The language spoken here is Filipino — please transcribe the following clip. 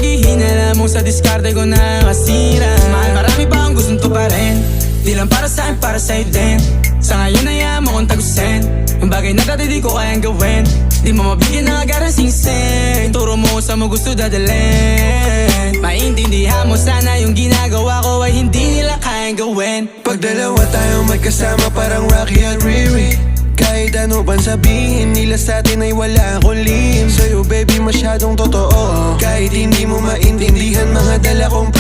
sabihin, alam mong sa diskarte ko nakasira. Mahal, marami pa akong gustong tuparin, di lang para sa'kin, para sa'yo din. Sa ngayon ayaw mo kong tagusin, ang bagay na dati di ko kayang gawin. Di mo mabigyan ng agarang singsing, turo mo kung saan mo gusto dadalhin. Maintindihan mo sana yung ginagawa ko ay hindi nila kayang gawin. Pag dalawa tayong magkasama parang Rocky at Riri, kahit ano bang sabihin nila sa'tin ay wala akong lihim. Sa'yo baby masyadong totoo, kahit hindi mo maintindihan mga dala kong